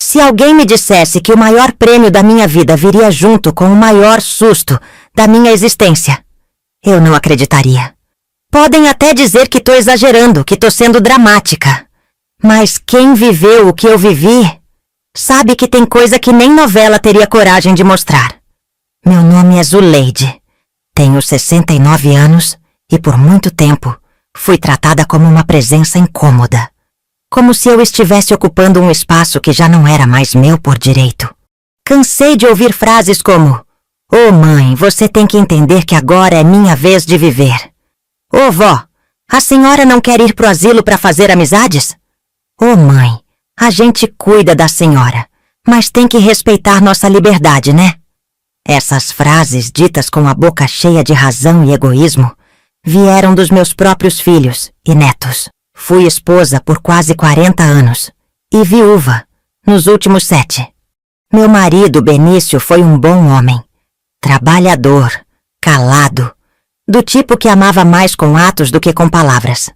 Se alguém me dissesse que o maior prêmio da minha vida viria junto com o maior susto da minha existência, eu não acreditaria. Podem até dizer que tô exagerando, que tô sendo dramática. Mas quem viveu o que eu vivi, sabe que tem coisa que nem novela teria coragem de mostrar. Meu nome é Zuleide. Tenho 69 anos e por muito tempo fui tratada como uma presença incômoda. Como se eu estivesse ocupando um espaço que já não era mais meu por direito. Cansei de ouvir frases como: "Ô mãe, você tem que entender que agora é minha vez de viver." "Ô vó, a senhora não quer ir pro asilo para fazer amizades?" "Ô mãe, a gente cuida da senhora, mas tem que respeitar nossa liberdade, né?" Essas frases, ditas com a boca cheia de razão e egoísmo, vieram dos meus próprios filhos e netos. Fui esposa por quase 40 anos e viúva nos últimos 7. Meu marido, Benício, foi um bom homem, trabalhador, calado, do tipo que amava mais com atos do que com palavras.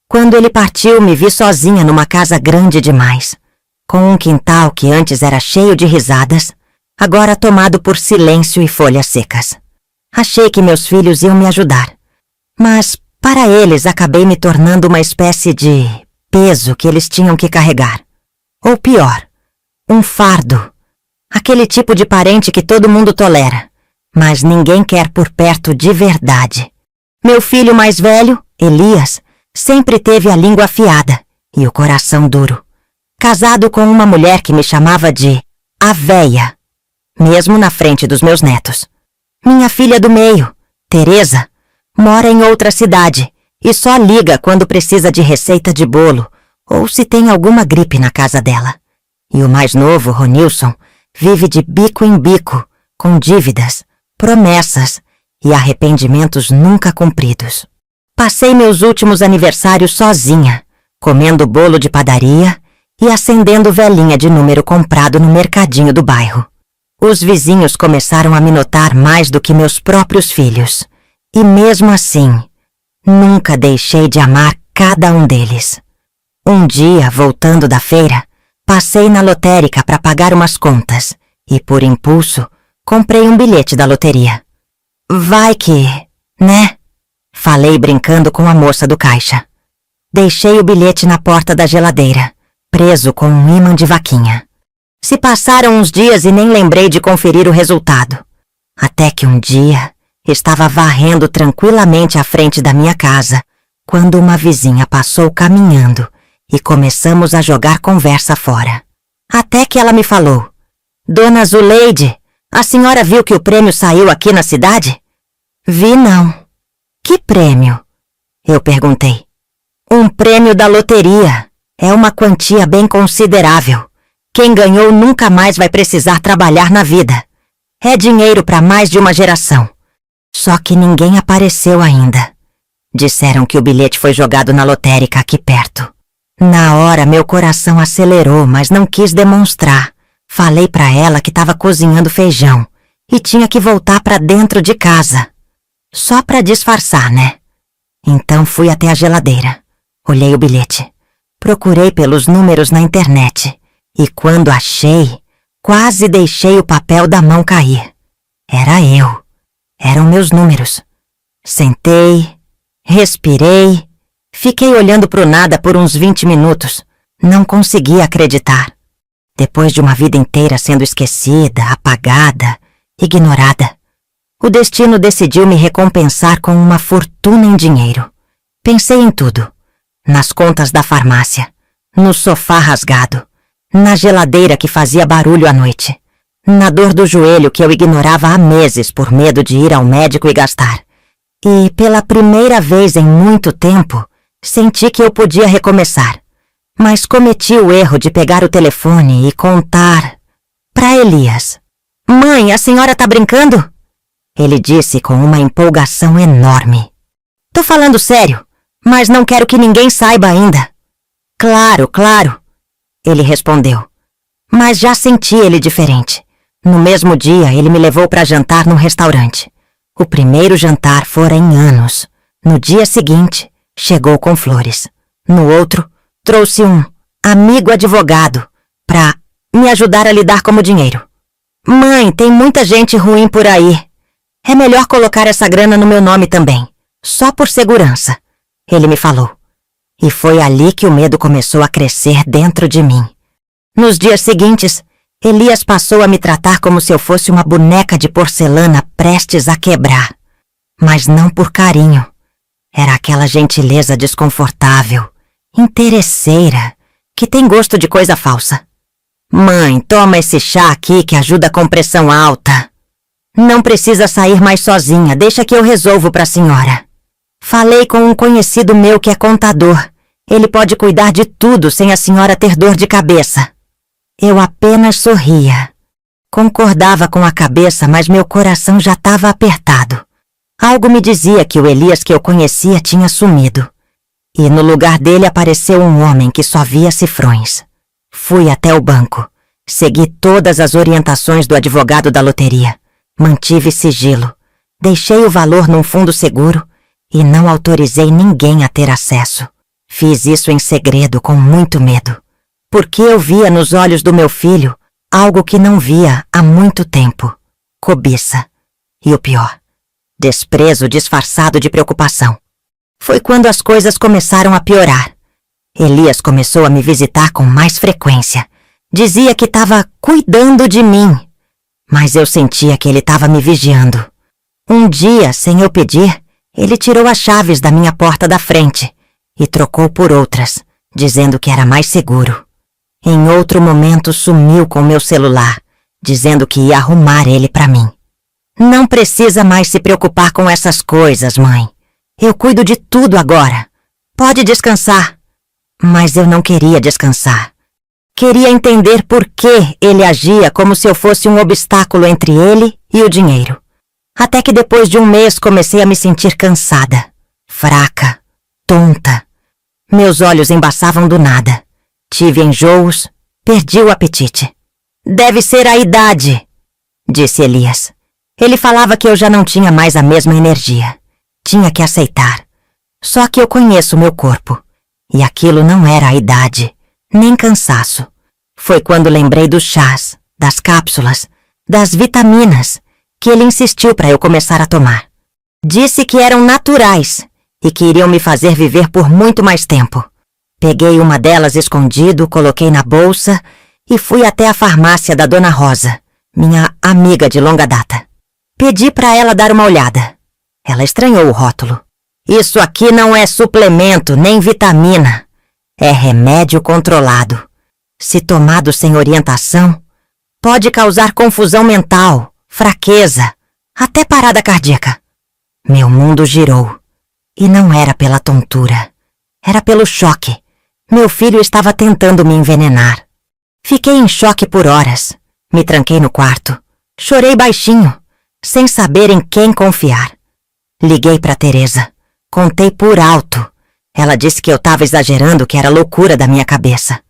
Quando ele partiu, me vi sozinha numa casa grande demais, com um quintal que antes era cheio de risadas, agora tomado por silêncio e folhas secas. Achei que meus filhos iam me ajudar, mas para eles acabei me tornando uma espécie de peso que eles tinham que carregar. Ou pior, um fardo. Aquele tipo de parente que todo mundo tolera, mas ninguém quer por perto de verdade. Meu filho mais velho, Elias, sempre teve a língua afiada e o coração duro. Casado com uma mulher que me chamava de a véia, mesmo na frente dos meus netos. Minha filha do meio, Teresa, mora em outra cidade e só liga quando precisa de receita de bolo ou se tem alguma gripe na casa dela. E o mais novo, Ronilson, vive de bico em bico, com dívidas, promessas e arrependimentos nunca cumpridos. Passei meus últimos aniversários sozinha, comendo bolo de padaria e acendendo velinha de número comprado no mercadinho do bairro. Os vizinhos começaram a me notar mais do que meus próprios filhos. E mesmo assim, nunca deixei de amar cada um deles. Um dia, voltando da feira, passei na lotérica para pagar umas contas e, por impulso, comprei um bilhete da loteria. Vai que, né? Falei brincando com a moça do caixa. Deixei o bilhete na porta da geladeira, preso com um ímã de vaquinha. Se passaram uns dias e nem lembrei de conferir o resultado. Até que um dia estava varrendo tranquilamente à frente da minha casa, quando uma vizinha passou caminhando e começamos a jogar conversa fora. Até que ela me falou: "Dona Zuleide, a senhora viu que o prêmio saiu aqui na cidade?" "Vi não." "Que prêmio?" eu perguntei. "Um prêmio da loteria. É uma quantia bem considerável. Quem ganhou nunca mais vai precisar trabalhar na vida. É dinheiro para mais de uma geração. Só que ninguém apareceu ainda. Disseram que o bilhete foi jogado na lotérica aqui perto." Na hora, meu coração acelerou, mas não quis demonstrar. Falei para ela que estava cozinhando feijão e tinha que voltar para dentro de casa. Só para disfarçar, né? Então fui até a geladeira. Olhei o bilhete. Procurei pelos números na internet. E quando achei, quase deixei o papel da mão cair. Era eu. Eram meus números. Sentei, respirei, fiquei olhando pro nada por uns 20 minutos. Não conseguia acreditar. Depois de uma vida inteira sendo esquecida, apagada, ignorada, o destino decidiu me recompensar com uma fortuna em dinheiro. Pensei em tudo. Nas contas da farmácia, no sofá rasgado, na geladeira que fazia barulho à noite, na dor do joelho que eu ignorava há meses por medo de ir ao médico e gastar. E, pela primeira vez em muito tempo, senti que eu podia recomeçar. Mas cometi o erro de pegar o telefone e contar para Elias. "Mãe, a senhora tá brincando?" Ele disse com uma empolgação enorme. "Tô falando sério, mas não quero que ninguém saiba ainda." "Claro, claro," ele respondeu. Mas já senti ele diferente. No mesmo dia, ele me levou para jantar num restaurante. O primeiro jantar fora em anos. No dia seguinte, chegou com flores. No outro, trouxe um amigo advogado para me ajudar a lidar com o dinheiro. Mãe, tem muita gente ruim por aí. É melhor colocar essa grana no meu nome também, só por segurança, ele me falou. E foi ali que o medo começou a crescer dentro de mim. Nos dias seguintes, Elias passou a me tratar como se eu fosse uma boneca de porcelana prestes a quebrar. Mas não por carinho. Era aquela gentileza desconfortável, interesseira, que tem gosto de coisa falsa. Mãe, toma esse chá aqui que ajuda com pressão alta. Não precisa sair mais sozinha, deixa que eu resolvo para a senhora. Falei com um conhecido meu que é contador. Ele pode cuidar de tudo sem a senhora ter dor de cabeça. Eu apenas sorria. Concordava com a cabeça, mas meu coração já estava apertado. Algo me dizia que o Elias que eu conhecia tinha sumido. E no lugar dele apareceu um homem que só via cifrões. Fui até o banco. Segui todas as orientações do advogado da loteria. Mantive sigilo. Deixei o valor num fundo seguro e não autorizei ninguém a ter acesso. Fiz isso em segredo, com muito medo. Porque eu via nos olhos do meu filho algo que não via há muito tempo. Cobiça. E o pior, desprezo disfarçado de preocupação. Foi quando as coisas começaram a piorar. Elias começou a me visitar com mais frequência. Dizia que estava cuidando de mim. Mas eu sentia que ele estava me vigiando. Um dia, sem eu pedir, ele tirou as chaves da minha porta da frente e trocou por outras, dizendo que era mais seguro. Em outro momento sumiu com meu celular, dizendo que ia arrumar ele para mim. Não precisa mais se preocupar com essas coisas, mãe. Eu cuido de tudo agora. Pode descansar. Mas eu não queria descansar. Queria entender por que ele agia como se eu fosse um obstáculo entre ele e o dinheiro. Até que depois de um mês comecei a me sentir cansada, fraca, tonta. Meus olhos embaçavam do nada. Tive enjoos, perdi o apetite. Deve ser a idade, disse Elias. Ele falava que eu já não tinha mais a mesma energia. Tinha que aceitar. Só que eu conheço meu corpo. E aquilo não era a idade, nem cansaço. Foi quando lembrei dos chás, das cápsulas, das vitaminas, que ele insistiu para eu começar a tomar. Disse que eram naturais e que iriam me fazer viver por muito mais tempo. Peguei uma delas escondido, coloquei na bolsa e fui até a farmácia da Dona Rosa, minha amiga de longa data. Pedi para ela dar uma olhada. Ela estranhou o rótulo. Isso aqui não é suplemento nem vitamina. É remédio controlado. Se tomado sem orientação, pode causar confusão mental, fraqueza, até parada cardíaca. Meu mundo girou. E não era pela tontura. Era pelo choque. Meu filho estava tentando me envenenar. Fiquei em choque por horas. Me tranquei no quarto. Chorei baixinho, sem saber em quem confiar. Liguei para Teresa. Contei por alto. Ela disse que eu estava exagerando, que era loucura da minha cabeça.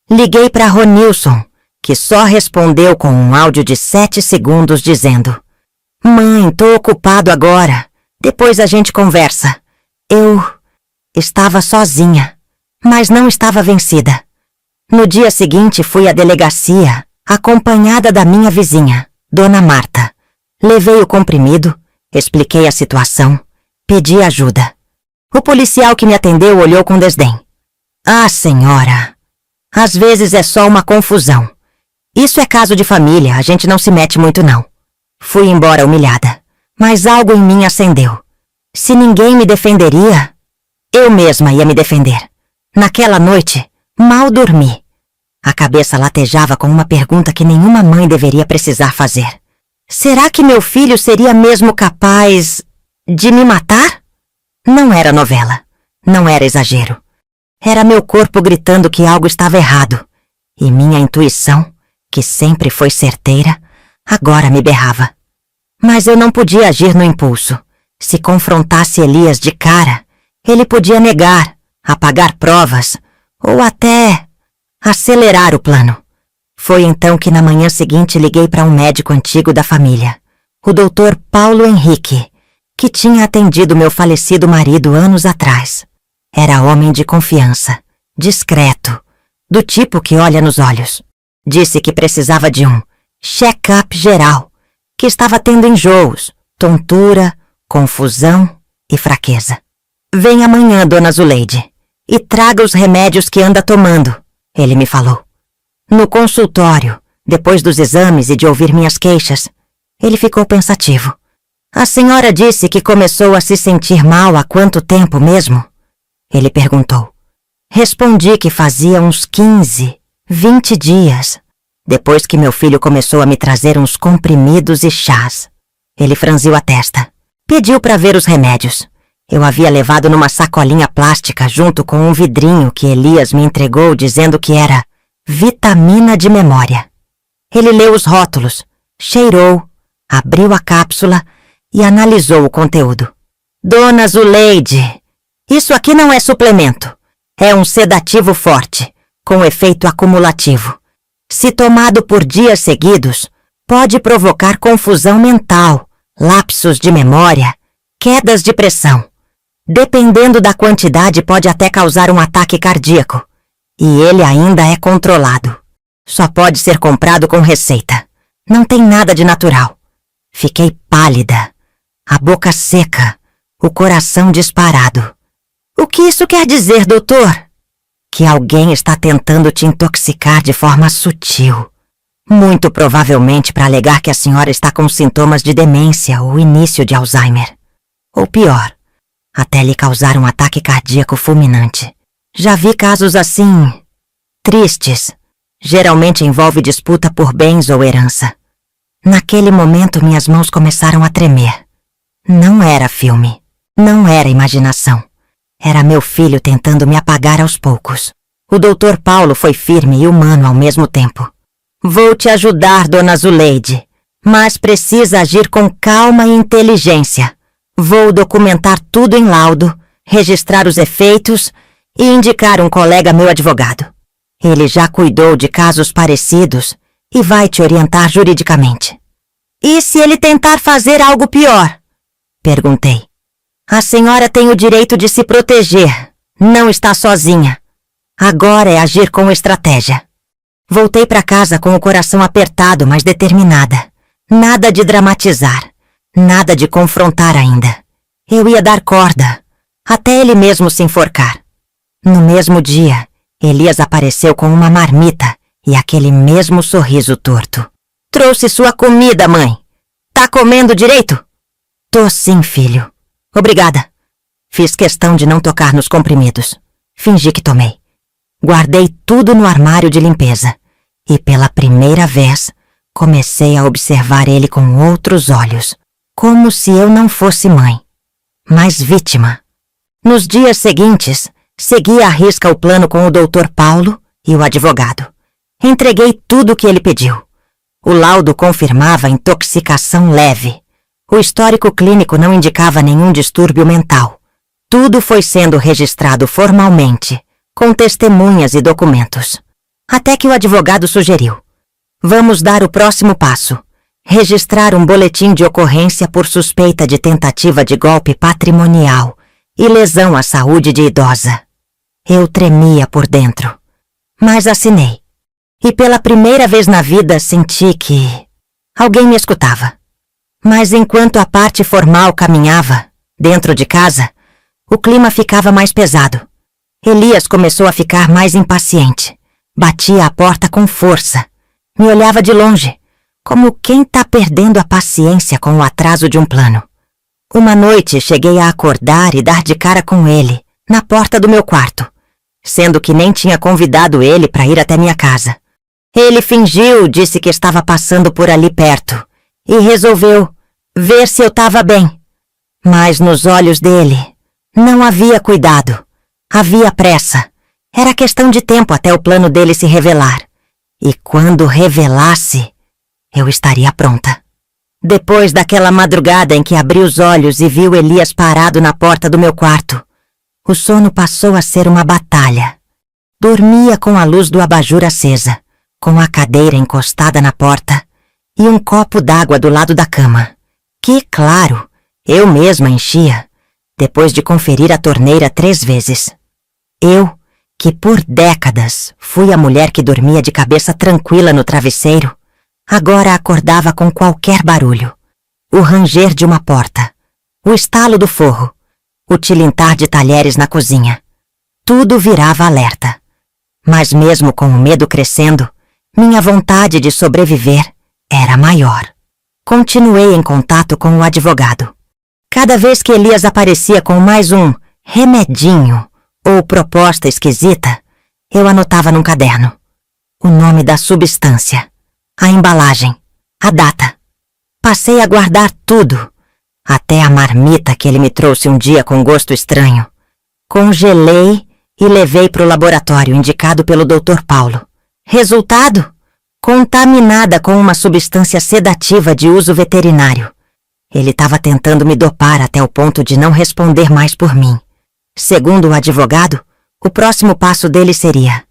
Liguei para Ronilson, que só respondeu com um áudio de 7 segundos dizendo: Mãe, tô ocupado agora. Depois a gente conversa. Eu estava sozinha, mas não estava vencida. No dia seguinte fui à delegacia, acompanhada da minha vizinha, Dona Marta. Levei o comprimido, expliquei a situação, pedi ajuda. O policial que me atendeu olhou com desdém. Ah, senhora, às vezes é só uma confusão. Isso é caso de família, a gente não se mete muito não. Fui embora humilhada, mas algo em mim acendeu. Se ninguém me defenderia, eu mesma ia me defender. Naquela noite, mal dormi. A cabeça latejava com uma pergunta que nenhuma mãe deveria precisar fazer. Será que meu filho seria mesmo capaz de me matar? Não era novela. Não era exagero. Era meu corpo gritando que algo estava errado. E minha intuição, que sempre foi certeira, agora me berrava. Mas eu não podia agir no impulso. Se confrontasse Elias de cara, ele podia negar, apagar provas, ou até acelerar o plano. Foi então que na manhã seguinte liguei para um médico antigo da família, o Dr. Paulo Henrique, que tinha atendido meu falecido marido anos atrás. Era homem de confiança, discreto, do tipo que olha nos olhos. Disse que precisava de um check-up geral, que estava tendo enjoos, tontura, confusão e fraqueza. Vem amanhã, Dona Zuleide, e traga os remédios que anda tomando, ele me falou. No consultório, depois dos exames e de ouvir minhas queixas, ele ficou pensativo. A senhora disse que começou a se sentir mal há quanto tempo mesmo? Ele perguntou. Respondi que fazia uns 15, 20 dias, depois que meu filho começou a me trazer uns comprimidos e chás. Ele franziu a testa. Pediu para ver os remédios. Eu havia levado numa sacolinha plástica junto com um vidrinho que Elias me entregou dizendo que era vitamina de memória. Ele leu os rótulos, cheirou, abriu a cápsula e analisou o conteúdo. Dona Zuleide, isso aqui não é suplemento. É um sedativo forte, com efeito acumulativo. Se tomado por dias seguidos, pode provocar confusão mental, lapsos de memória, quedas de pressão. Dependendo da quantidade, pode até causar um ataque cardíaco. E ele ainda é controlado. Só pode ser comprado com receita. Não tem nada de natural. Fiquei pálida, a boca seca, o coração disparado. O que isso quer dizer, doutor? Que alguém está tentando te intoxicar de forma sutil. Muito provavelmente para alegar que a senhora está com sintomas de demência ou início de Alzheimer. Ou pior, até lhe causar um ataque cardíaco fulminante. Já vi casos assim, tristes. Geralmente envolve disputa por bens ou herança. Naquele momento minhas mãos começaram a tremer. Não era filme, não era imaginação. Era meu filho tentando me apagar aos poucos. O Dr. Paulo foi firme e humano ao mesmo tempo. Vou te ajudar, Dona Zuleide, mas precisa agir com calma e inteligência. Vou documentar tudo em laudo, registrar os efeitos e indicar um colega meu advogado. Ele já cuidou de casos parecidos e vai te orientar juridicamente. E se ele tentar fazer algo pior? Perguntei. A senhora tem o direito de se proteger. Não está sozinha. Agora é agir com estratégia. Voltei para casa com o coração apertado, mas determinada. Nada de dramatizar. Nada de confrontar ainda. Eu ia dar corda, até ele mesmo se enforcar. No mesmo dia, Elias apareceu com uma marmita e aquele mesmo sorriso torto. Trouxe sua comida, mãe. Tá comendo direito? Tô sim, filho. Obrigada. Fiz questão de não tocar nos comprimidos. Fingi que tomei. Guardei tudo no armário de limpeza. E pela primeira vez, comecei a observar ele com outros olhos. Como se eu não fosse mãe, mas vítima. Nos dias seguintes, segui à risca o plano com o Dr. Paulo e o advogado. Entreguei tudo o que ele pediu. O laudo confirmava intoxicação leve. O histórico clínico não indicava nenhum distúrbio mental. Tudo foi sendo registrado formalmente, com testemunhas e documentos. Até que o advogado sugeriu: vamos dar o próximo passo. Registrar um boletim de ocorrência por suspeita de tentativa de golpe patrimonial e lesão à saúde de idosa. Eu tremia por dentro, mas assinei. E pela primeira vez na vida senti que alguém me escutava. Mas enquanto a parte formal caminhava, dentro de casa, o clima ficava mais pesado. Elias começou a ficar mais impaciente. Batia a porta com força. Me olhava de longe, como quem tá perdendo a paciência com o atraso de um plano. Uma noite cheguei a acordar e dar de cara com ele, na porta do meu quarto, sendo que nem tinha convidado ele para ir até minha casa. Ele fingiu, disse que estava passando por ali perto, e resolveu ver se eu estava bem. Mas nos olhos dele não havia cuidado, havia pressa. Era questão de tempo até o plano dele se revelar. E quando revelasse, eu estaria pronta. Depois daquela madrugada em que abri os olhos e vi o Elias parado na porta do meu quarto, o sono passou a ser uma batalha. Dormia com a luz do abajur acesa, com a cadeira encostada na porta e um copo d'água do lado da cama, que, claro, eu mesma enchia, depois de conferir a torneira 3 vezes. Eu, que por décadas fui a mulher que dormia de cabeça tranquila no travesseiro, agora acordava com qualquer barulho. O ranger de uma porta, o estalo do forro, o tilintar de talheres na cozinha. Tudo virava alerta. Mas mesmo com o medo crescendo, minha vontade de sobreviver era maior. Continuei em contato com o advogado. Cada vez que Elias aparecia com mais um remedinho ou proposta esquisita, eu anotava num caderno o nome da substância, a embalagem, a data. Passei a guardar tudo, até a marmita que ele me trouxe um dia com gosto estranho. Congelei e levei para o laboratório indicado pelo Dr. Paulo. Resultado? Contaminada com uma substância sedativa de uso veterinário. Ele estava tentando me dopar até o ponto de não responder mais por mim. Segundo o advogado, o próximo passo dele seria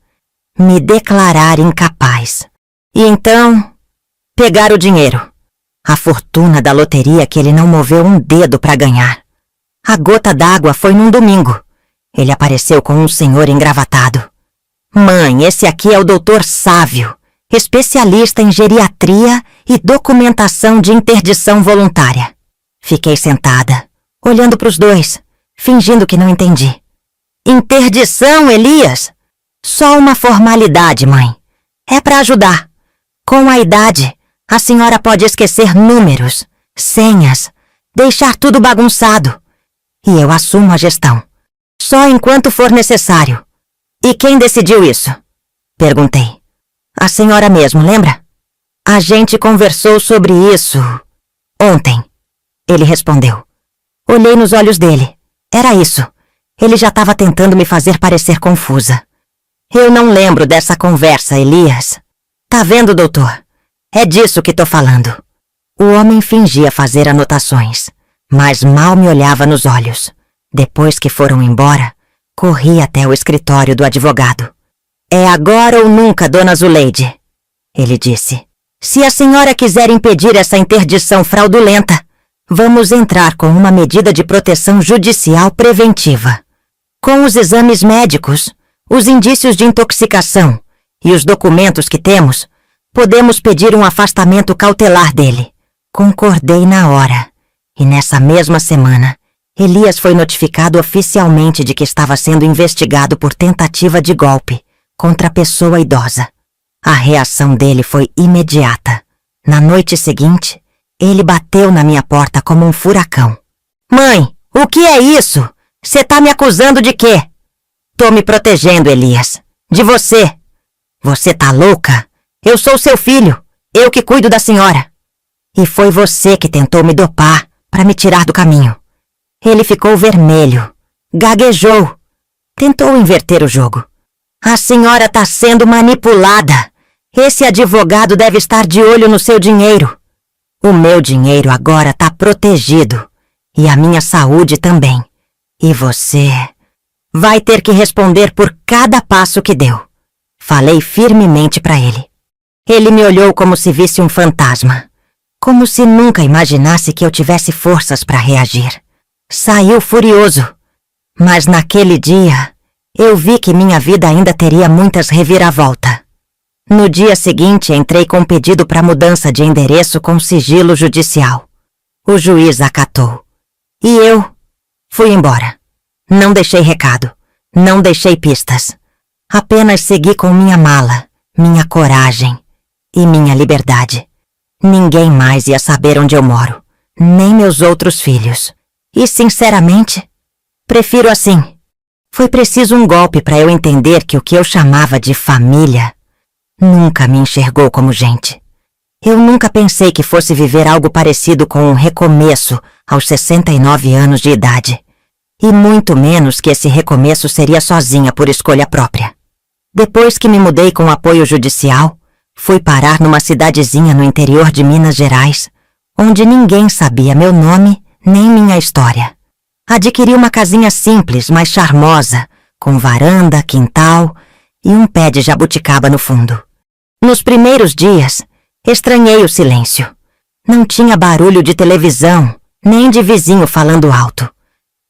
me declarar incapaz. E então, pegar o dinheiro. A fortuna da loteria que ele não moveu um dedo para ganhar. A gota d'água foi num domingo. Ele apareceu com um senhor engravatado. Mãe, esse aqui é o Dr. Sávio, especialista em geriatria e documentação de interdição voluntária. Fiquei sentada, olhando para os dois, fingindo que não entendi. Interdição, Elias? Só uma formalidade, mãe. É para ajudar. Com a idade, a senhora pode esquecer números, senhas, deixar tudo bagunçado. E eu assumo a gestão. Só enquanto for necessário. E quem decidiu isso? Perguntei. A senhora mesmo, lembra? A gente conversou sobre isso ontem. Ele respondeu. Olhei nos olhos dele. Era isso. Ele já estava tentando me fazer parecer confusa. Eu não lembro dessa conversa, Elias. Tá vendo, doutor? É disso que tô falando. O homem fingia fazer anotações, mas mal me olhava nos olhos. Depois que foram embora, corri até o escritório do advogado. É agora ou nunca, dona Zuleide, ele disse. Se a senhora quiser impedir essa interdição fraudulenta, vamos entrar com uma medida de proteção judicial preventiva. Com os exames médicos, os indícios de intoxicação e os documentos que temos, podemos pedir um afastamento cautelar dele. Concordei na hora. E nessa mesma semana, Elias foi notificado oficialmente de que estava sendo investigado por tentativa de golpe contra a pessoa idosa. A reação dele foi imediata. Na noite seguinte, ele bateu na minha porta como um furacão. Mãe, o que é isso? Você tá me acusando de quê? Tô me protegendo, Elias. De você. Você tá louca? Eu sou seu filho. Eu que cuido da senhora. E foi você que tentou me dopar para me tirar do caminho. Ele ficou vermelho. Gaguejou. Tentou inverter o jogo. A senhora tá sendo manipulada. Esse advogado deve estar de olho no seu dinheiro. O meu dinheiro agora tá protegido. E a minha saúde também. E você vai ter que responder por cada passo que deu. Falei firmemente para ele. Ele me olhou como se visse um fantasma. Como se nunca imaginasse que eu tivesse forças para reagir. Saiu furioso. Mas naquele dia, eu vi que minha vida ainda teria muitas reviravoltas. No dia seguinte, entrei com pedido para mudança de endereço com sigilo judicial. O juiz acatou. E eu fui embora. Não deixei recado. Não deixei pistas. Apenas segui com minha mala, minha coragem e minha liberdade. Ninguém mais ia saber onde eu moro, nem meus outros filhos. E, sinceramente, prefiro assim. Foi preciso um golpe para eu entender que o que eu chamava de família nunca me enxergou como gente. Eu nunca pensei que fosse viver algo parecido com um recomeço aos 69 anos de idade. E muito menos que esse recomeço seria sozinha por escolha própria. Depois que me mudei com apoio judicial, fui parar numa cidadezinha no interior de Minas Gerais, onde ninguém sabia meu nome nem minha história. Adquiri uma casinha simples, mas charmosa, com varanda, quintal e um pé de jabuticaba no fundo. Nos primeiros dias, estranhei o silêncio. Não tinha barulho de televisão, nem de vizinho falando alto.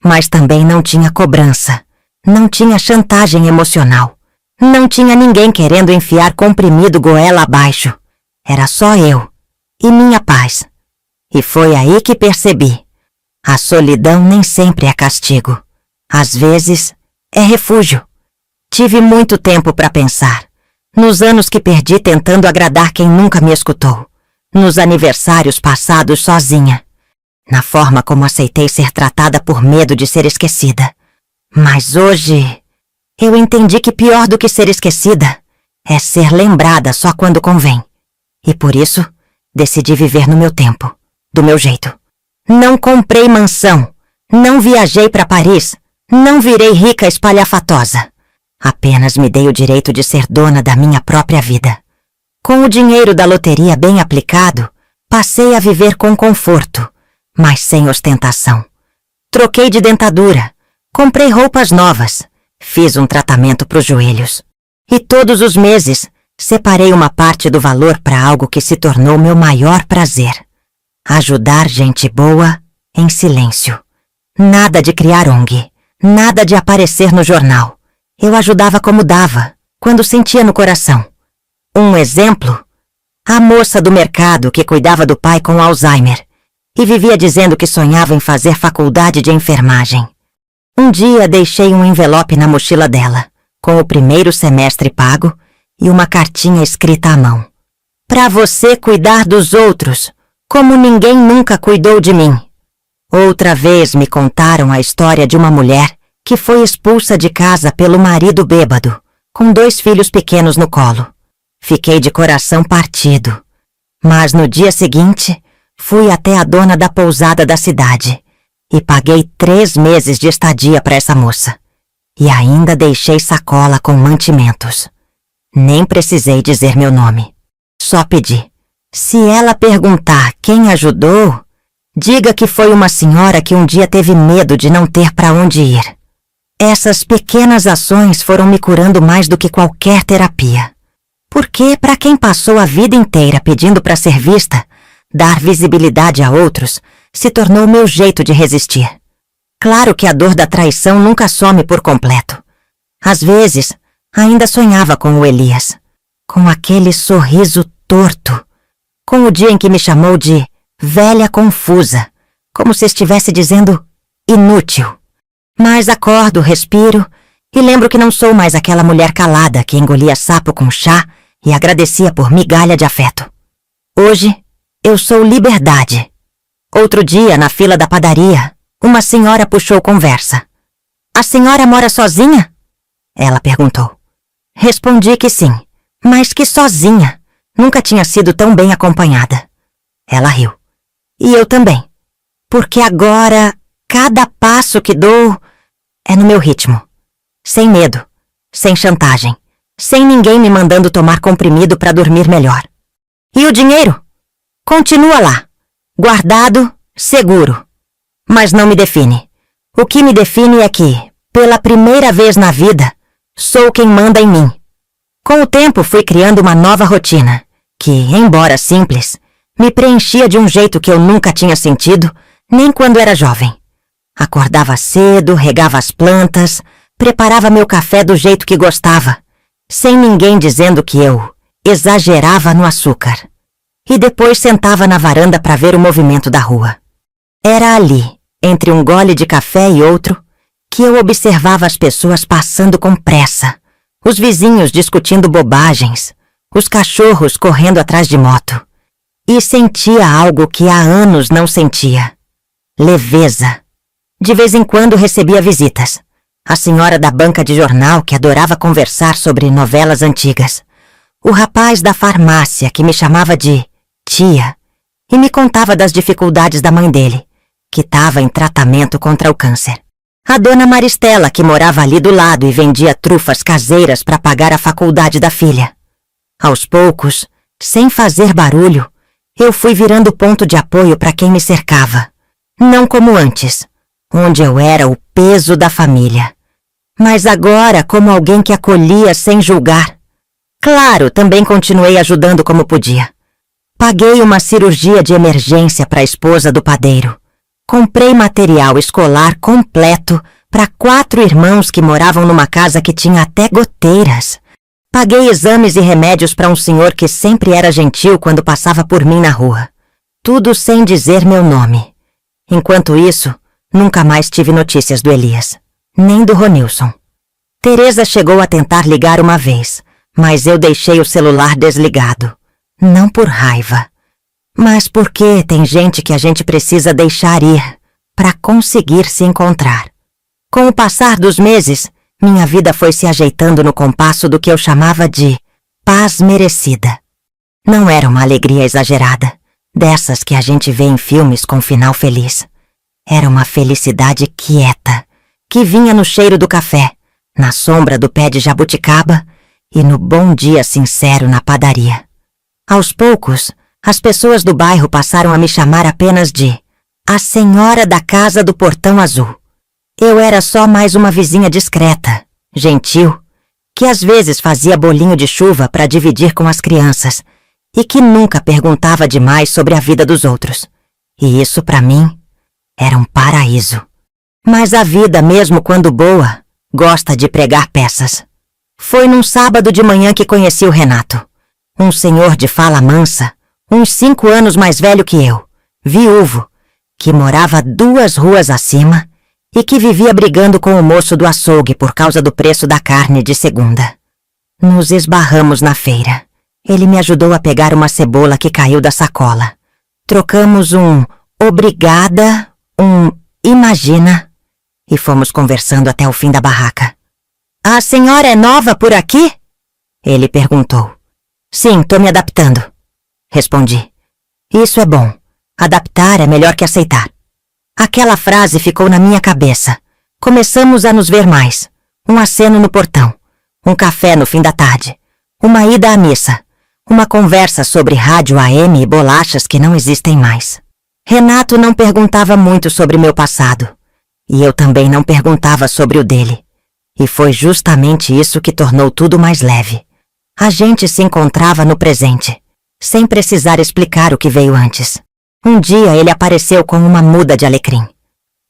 Mas também não tinha cobrança, Não tinha chantagem emocional. Não tinha ninguém querendo enfiar comprimido goela abaixo. Era só eu e minha paz. E foi aí que percebi. A solidão nem sempre é castigo. Às vezes, é refúgio. Tive muito tempo para pensar. Nos anos que perdi tentando agradar quem nunca me escutou. Nos aniversários passados sozinha. Na forma como aceitei ser tratada por medo de ser esquecida. Mas hoje, eu entendi que pior do que ser esquecida é ser lembrada só quando convém. E por isso, decidi viver no meu tempo, do meu jeito. Não comprei mansão, não viajei para Paris, não virei rica espalhafatosa. Apenas me dei o direito de ser dona da minha própria vida. Com o dinheiro da loteria bem aplicado, passei a viver com conforto, mas sem ostentação. Troquei de dentadura, comprei roupas novas, fiz um tratamento para os joelhos. E todos os meses, separei uma parte do valor para algo que se tornou meu maior prazer. Ajudar gente boa em silêncio. Nada de criar ONG, nada de aparecer no jornal. Eu ajudava como dava, quando sentia no coração. Um exemplo? A moça do mercado que cuidava do pai com Alzheimer e vivia dizendo que sonhava em fazer faculdade de enfermagem. Um dia deixei um envelope na mochila dela, com o primeiro semestre pago e uma cartinha escrita à mão. Para você cuidar dos outros, como ninguém nunca cuidou de mim. Outra vez me contaram a história de uma mulher que foi expulsa de casa pelo marido bêbado, com 2 filhos pequenos no colo. Fiquei de coração partido. Mas no dia seguinte, fui até a dona da pousada da cidade e paguei 3 meses de estadia para essa moça. E ainda deixei sacola com mantimentos. Nem precisei dizer meu nome. Só pedi. Se ela perguntar quem ajudou, diga que foi uma senhora que um dia teve medo de não ter para onde ir. Essas pequenas ações foram me curando mais do que qualquer terapia. Porque, para quem passou a vida inteira pedindo para ser vista, dar visibilidade a outros se tornou meu jeito de resistir. Claro que a dor da traição nunca some por completo. Às vezes, ainda sonhava com o Elias, com aquele sorriso torto, com o dia em que me chamou de velha confusa, como se estivesse dizendo inútil. Mas acordo, respiro e lembro que não sou mais aquela mulher calada que engolia sapo com chá e agradecia por migalha de afeto. Hoje, eu sou liberdade. Outro dia, na fila da padaria, uma senhora puxou conversa. A senhora mora sozinha? Ela perguntou. Respondi que sim, mas que sozinha. Nunca tinha sido tão bem acompanhada. Ela riu. E eu também. Porque agora, cada passo que dou é no meu ritmo. Sem medo, sem chantagem, sem ninguém me mandando tomar comprimido para dormir melhor. E o dinheiro? Continua lá, guardado, seguro. Mas não me define. O que me define é que, pela primeira vez na vida, sou quem manda em mim. Com o tempo fui criando uma nova rotina, que, embora simples, me preenchia de um jeito que eu nunca tinha sentido, nem quando era jovem. Acordava cedo, regava as plantas, preparava meu café do jeito que gostava, sem ninguém dizendo que eu exagerava no açúcar. E depois sentava na varanda para ver o movimento da rua. Era ali, entre um gole de café e outro, que eu observava as pessoas passando com pressa, os vizinhos discutindo bobagens, os cachorros correndo atrás de moto. E sentia algo que há anos não sentia. Leveza. De vez em quando recebia visitas. A senhora da banca de jornal que adorava conversar sobre novelas antigas. O rapaz da farmácia que me chamava de tia e me contava das dificuldades da mãe dele, que estava em tratamento contra o câncer. A dona Maristela, que morava ali do lado e vendia trufas caseiras para pagar a faculdade da filha. Aos poucos, sem fazer barulho, eu fui virando ponto de apoio para quem me cercava. Não como antes, onde eu era o peso da família. Mas agora como alguém que acolhia sem julgar. Claro, também continuei ajudando como podia. Paguei uma cirurgia de emergência para a esposa do padeiro. Comprei material escolar completo Para 4 irmãos que moravam numa casa que tinha até goteiras. Paguei exames e remédios para um senhor que sempre era gentil quando passava por mim na rua. Tudo sem dizer meu nome. Enquanto isso, nunca mais tive notícias do Elias, nem do Ronilson. Teresa chegou a tentar ligar uma vez, mas eu deixei o celular desligado. Não por raiva, mas porque tem gente que a gente precisa deixar ir para conseguir se encontrar. Com o passar dos meses, minha vida foi se ajeitando no compasso do que eu chamava de paz merecida. Não era uma alegria exagerada, dessas que a gente vê em filmes com final feliz. Era uma felicidade quieta, que vinha no cheiro do café, na sombra do pé de jabuticaba e no bom dia sincero na padaria. Aos poucos, as pessoas do bairro passaram a me chamar apenas de a Senhora da Casa do Portão Azul. Eu era só mais uma vizinha discreta, gentil, que às vezes fazia bolinho de chuva para dividir com as crianças e que nunca perguntava demais sobre a vida dos outros. E isso, para mim, era um paraíso. Mas a vida, mesmo quando boa, gosta de pregar peças. Foi num sábado de manhã que conheci o Renato, um senhor de fala mansa, uns 5 anos mais velho que eu, viúvo, que morava 2 ruas acima e que vivia brigando com o moço do açougue por causa do preço da carne de segunda. Nos esbarramos na feira. Ele me ajudou a pegar uma cebola que caiu da sacola. Trocamos um obrigada, um imagina, e fomos conversando até o fim da barraca. A senhora é nova por aqui? Ele perguntou. Sim, tô me adaptando, respondi. Isso é bom. Adaptar é melhor que aceitar. Aquela frase ficou na minha cabeça. Começamos a nos ver mais. Um aceno no portão. Um café no fim da tarde. Uma ida à missa. Uma conversa sobre rádio AM e bolachas que não existem mais. Renato não perguntava muito sobre meu passado. E eu também não perguntava sobre o dele. E foi justamente isso que tornou tudo mais leve. A gente se encontrava no presente, sem precisar explicar o que veio antes. Um dia ele apareceu com uma muda de alecrim.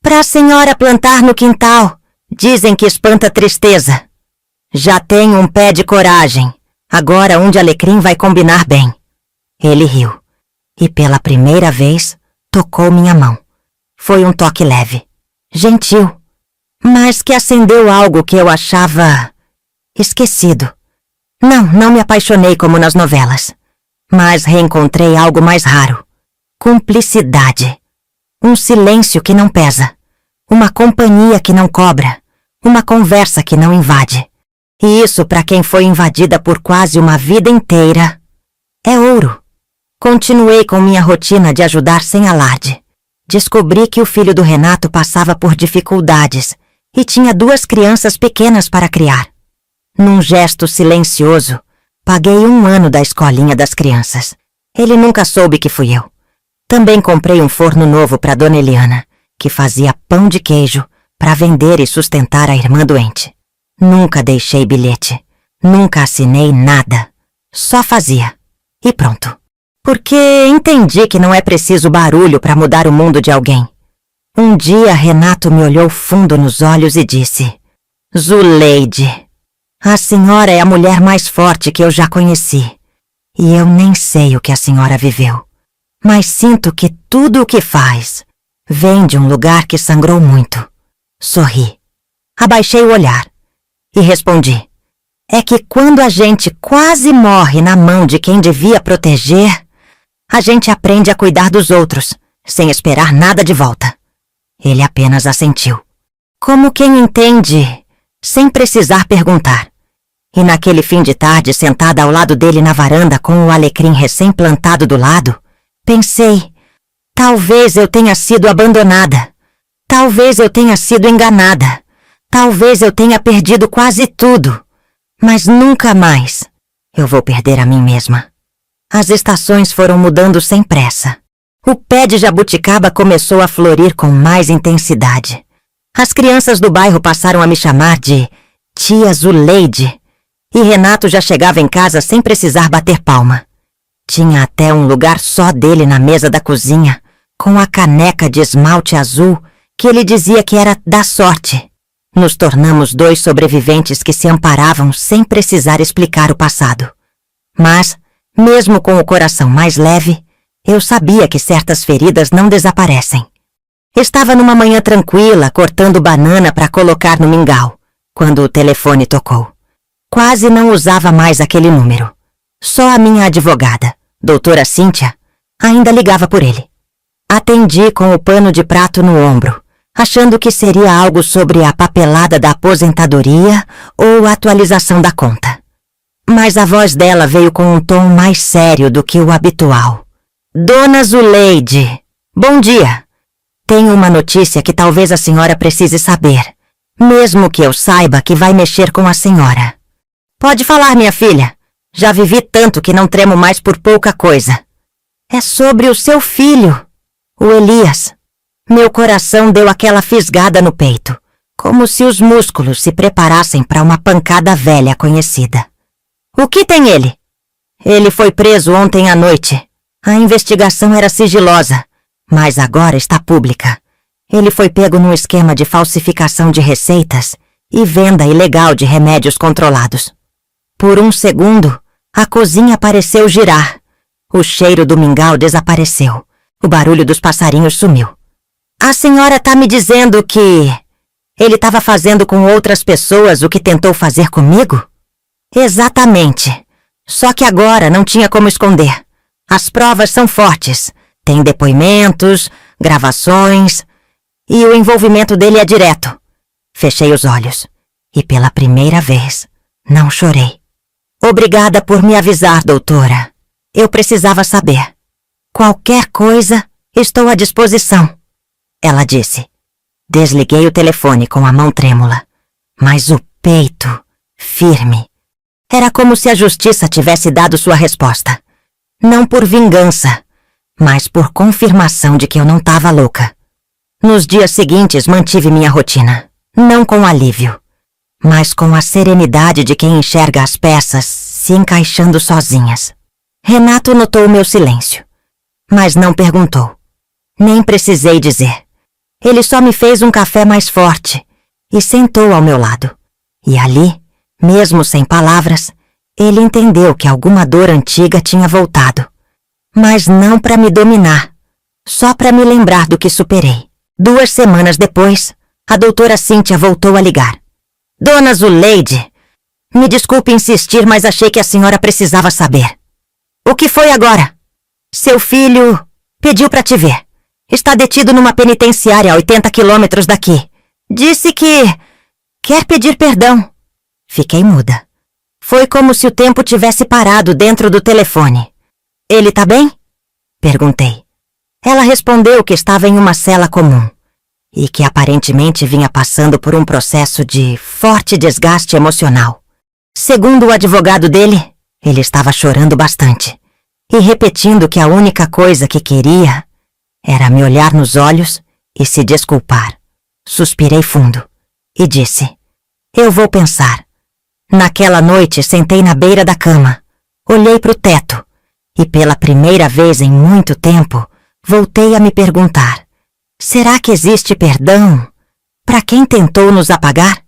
Pra a senhora plantar no quintal, dizem que espanta tristeza. Já tenho um pé de coragem, agora um de alecrim vai combinar bem. Ele riu, e pela primeira vez tocou minha mão. Foi um toque leve, gentil, mas que acendeu algo que eu achava esquecido. Não me apaixonei como nas novelas, mas reencontrei algo mais raro. Cumplicidade. Um silêncio que não pesa. Uma companhia que não cobra. Uma conversa que não invade. E isso, para quem foi invadida por quase uma vida inteira, é ouro. Continuei com minha rotina de ajudar sem alarde. Descobri que o filho do Renato passava por dificuldades e tinha 2 crianças pequenas para criar. Num gesto silencioso, paguei 1 ano da escolinha das crianças. Ele nunca soube que fui eu. Também comprei um forno novo para Dona Eliana, que fazia pão de queijo para vender e sustentar a irmã doente. Nunca deixei bilhete, nunca assinei nada. Só fazia. E pronto. Porque entendi que não é preciso barulho para mudar o mundo de alguém. Um dia Renato me olhou fundo nos olhos e disse: Zuleide, a senhora é a mulher mais forte que eu já conheci. E eu nem sei o que a senhora viveu. Mas sinto que tudo o que faz vem de um lugar que sangrou muito. Sorri. Abaixei o olhar e respondi: é que quando a gente quase morre na mão de quem devia proteger, a gente aprende a cuidar dos outros, sem esperar nada de volta. Ele apenas assentiu, como quem entende, sem precisar perguntar. E naquele fim de tarde, sentada ao lado dele na varanda com o alecrim recém-plantado do lado, pensei, talvez eu tenha sido abandonada, talvez eu tenha sido enganada, talvez eu tenha perdido quase tudo, mas nunca mais eu vou perder a mim mesma. As estações foram mudando sem pressa. O pé de jabuticaba começou a florir com mais intensidade. As crianças do bairro passaram a me chamar de Tia Zuleide, e Renato já chegava em casa sem precisar bater palma. Tinha até um lugar só dele na mesa da cozinha, com a caneca de esmalte azul que ele dizia que era da sorte. Nos tornamos dois sobreviventes que se amparavam sem precisar explicar o passado. Mas, mesmo com o coração mais leve, eu sabia que certas feridas não desaparecem. Estava numa manhã tranquila, cortando banana para colocar no mingau, quando o telefone tocou. Quase não usava mais aquele número. Só a minha advogada, doutora Cíntia, ainda ligava por ele. Atendi com o pano de prato no ombro, achando que seria algo sobre a papelada da aposentadoria ou a atualização da conta. Mas a voz dela veio com um tom mais sério do que o habitual. Dona Zuleide, bom dia. Tenho uma notícia que talvez a senhora precise saber, mesmo que eu saiba que vai mexer com a senhora. Pode falar, minha filha. Já vivi tanto que não tremo mais por pouca coisa. É sobre o seu filho, o Elias. Meu coração deu aquela fisgada no peito, como se os músculos se preparassem para uma pancada velha conhecida. O que tem ele? Ele foi preso ontem à noite. A investigação era sigilosa, mas agora está pública. Ele foi pego num esquema de falsificação de receitas e venda ilegal de remédios controlados. Por um segundo, a cozinha pareceu girar. O cheiro do mingau desapareceu. O barulho dos passarinhos sumiu. A senhora tá me dizendo que ele estava fazendo com outras pessoas o que tentou fazer comigo? Exatamente. Só que agora não tinha como esconder. As provas são fortes. Tem depoimentos, gravações, e o envolvimento dele é direto. Fechei os olhos e pela primeira vez não chorei. Obrigada por me avisar, doutora. Eu precisava saber. Qualquer coisa, estou à disposição. Ela disse. Desliguei o telefone com a mão trêmula, mas o peito, firme. Era como se a justiça tivesse dado sua resposta. Não por vingança, mas por confirmação de que eu não estava louca. Nos dias seguintes mantive minha rotina, não com alívio, mas com a serenidade de quem enxerga as peças se encaixando sozinhas. Renato notou meu silêncio, mas não perguntou. Nem precisei dizer. Ele só me fez um café mais forte e sentou ao meu lado. E ali, mesmo sem palavras, ele entendeu que alguma dor antiga tinha voltado. Mas não para me dominar, só para me lembrar do que superei. 2 semanas depois, a doutora Cíntia voltou a ligar. Dona Zuleide, me desculpe insistir, mas achei que a senhora precisava saber. O que foi agora? Seu filho pediu para te ver. Está detido numa penitenciária a 80 quilômetros daqui. Disse que quer pedir perdão. Fiquei muda. Foi como se o tempo tivesse parado dentro do telefone. Ele tá bem? Perguntei. Ela respondeu que estava em uma cela comum e que aparentemente vinha passando por um processo de forte desgaste emocional. Segundo o advogado dele, ele estava chorando bastante e repetindo que a única coisa que queria era me olhar nos olhos e se desculpar. Suspirei fundo e disse, eu vou pensar. Naquela noite sentei na beira da cama, olhei para o teto e pela primeira vez em muito tempo voltei a me perguntar, será que existe perdão para quem tentou nos apagar?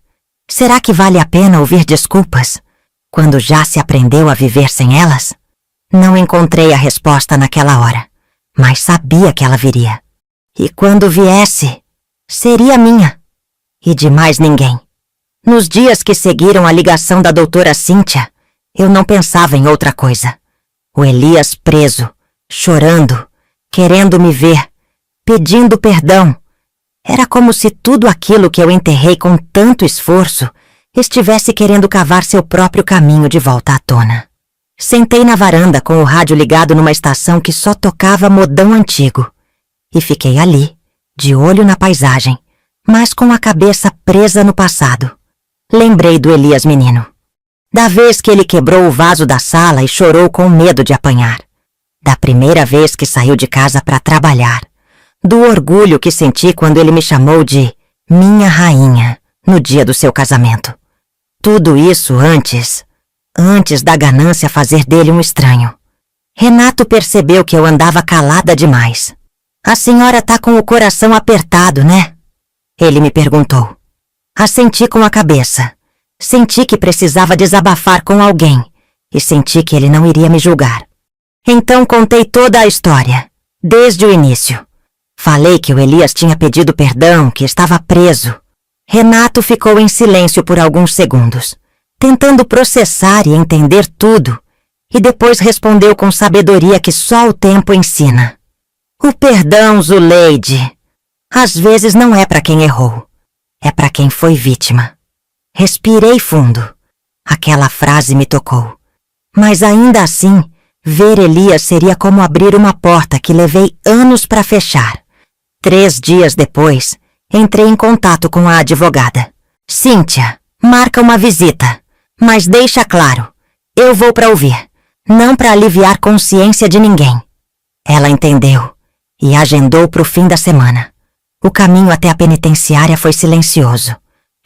Será que vale a pena ouvir desculpas quando já se aprendeu a viver sem elas? Não encontrei a resposta naquela hora, mas sabia que ela viria. E quando viesse, seria minha e de mais ninguém. Nos dias que seguiram a ligação da doutora Cíntia, eu não pensava em outra coisa. O Elias preso, chorando, querendo me ver, pedindo perdão. Era como se tudo aquilo que eu enterrei com tanto esforço estivesse querendo cavar seu próprio caminho de volta à tona. Sentei na varanda com o rádio ligado numa estação que só tocava modão antigo e fiquei ali, de olho na paisagem, mas com a cabeça presa no passado. Lembrei do Elias menino. Da vez que ele quebrou o vaso da sala e chorou com medo de apanhar. Da primeira vez que saiu de casa para trabalhar. Do orgulho que senti quando ele me chamou de minha rainha no dia do seu casamento. Tudo isso antes da ganância fazer dele um estranho. Renato percebeu que eu andava calada demais. A senhora tá com o coração apertado, né? Ele me perguntou. Assenti com a cabeça. Senti que precisava desabafar com alguém e senti que ele não iria me julgar. Então contei toda a história, desde o início. Falei que o Elias tinha pedido perdão, que estava preso. Renato ficou em silêncio por alguns segundos, tentando processar e entender tudo, e depois respondeu com sabedoria que só o tempo ensina. O perdão, Zuleide, às vezes não é para quem errou, é para quem foi vítima. Respirei fundo. Aquela frase me tocou. Mas ainda assim, ver Elias seria como abrir uma porta que levei anos para fechar. 3 dias depois, entrei em contato com a advogada. Cíntia, marca uma visita, mas deixa claro, eu vou para ouvir, não para aliviar consciência de ninguém. Ela entendeu e agendou para o fim da semana. O caminho até a penitenciária foi silencioso.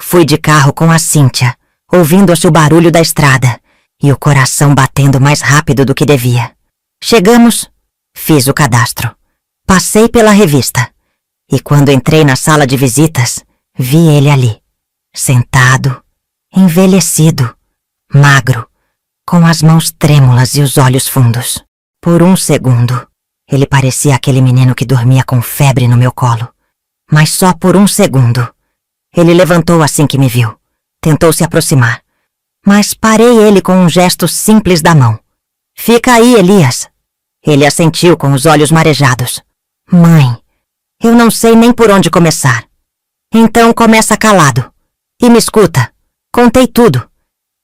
Fui de carro com a Cíntia, ouvindo-se o barulho da estrada e o coração batendo mais rápido do que devia. Chegamos, fiz o cadastro, passei pela revista e quando entrei na sala de visitas, vi ele ali, sentado, envelhecido, magro, com as mãos trêmulas e os olhos fundos. Por um segundo, ele parecia aquele menino que dormia com febre no meu colo. Mas só por um segundo. Ele levantou assim que me viu. Tentou se aproximar. Mas parei ele com um gesto simples da mão. Fica aí, Elias. Ele assentiu com os olhos marejados. Mãe, eu não sei nem por onde começar. Então começa calado. E me escuta. Contei tudo.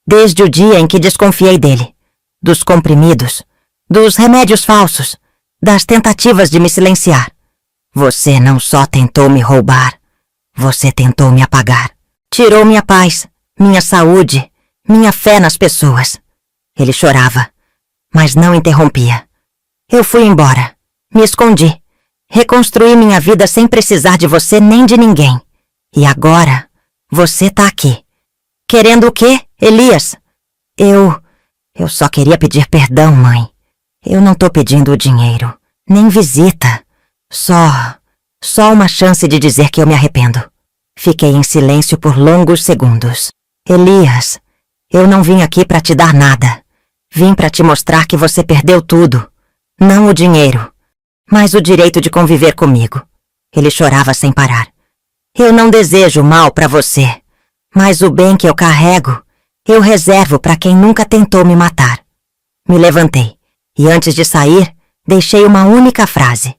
Desde o dia em que desconfiei dele. Dos comprimidos. Dos remédios falsos. Das tentativas de me silenciar. Você não só tentou me roubar, você tentou me apagar. Tirou minha paz, minha saúde, minha fé nas pessoas. Ele chorava, mas não interrompia. Eu fui embora, me escondi, reconstruí minha vida sem precisar de você nem de ninguém. E agora, você tá aqui. Querendo o quê, Elias? Eu só queria pedir perdão, mãe. Eu não tô pedindo o dinheiro, nem visita. Só uma chance de dizer que eu me arrependo. Fiquei em silêncio por longos segundos. Elias, eu não vim aqui para te dar nada. Vim para te mostrar que você perdeu tudo. Não o dinheiro, mas o direito de conviver comigo. Ele chorava sem parar. Eu não desejo mal para você, mas o bem que eu carrego, eu reservo para quem nunca tentou me matar. Me levantei e antes de sair, deixei uma única frase.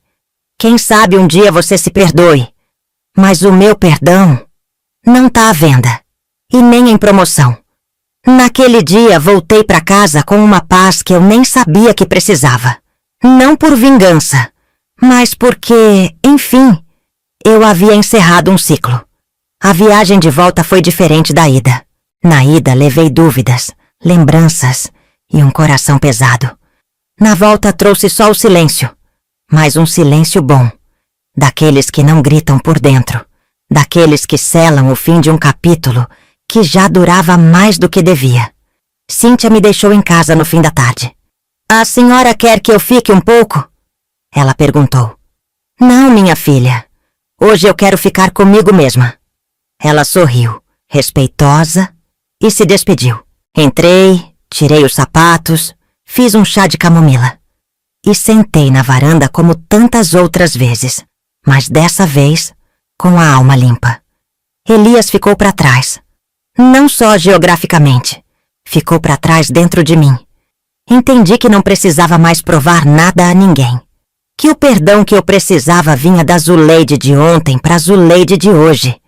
Quem sabe um dia você se perdoe, mas o meu perdão não tá à venda, e nem em promoção. Naquele dia voltei para casa com uma paz que eu nem sabia que precisava. Não por vingança, mas porque, enfim, eu havia encerrado um ciclo. A viagem de volta foi diferente da ida. Na ida levei dúvidas, lembranças e um coração pesado. Na volta trouxe só o silêncio. Mas um silêncio bom, daqueles que não gritam por dentro, daqueles que selam o fim de um capítulo que já durava mais do que devia. Cíntia me deixou em casa no fim da tarde. A senhora quer que eu fique um pouco? Ela perguntou. Não, minha filha. Hoje eu quero ficar comigo mesma. Ela sorriu, respeitosa, e se despediu. Entrei, tirei os sapatos, fiz um chá de camomila. E sentei na varanda como tantas outras vezes, mas dessa vez com a alma limpa. Elias ficou para trás. Não só geograficamente, ficou para trás dentro de mim. Entendi que não precisava mais provar nada a ninguém. Que o perdão que eu precisava vinha da Zuleide de ontem para a Zuleide de hoje.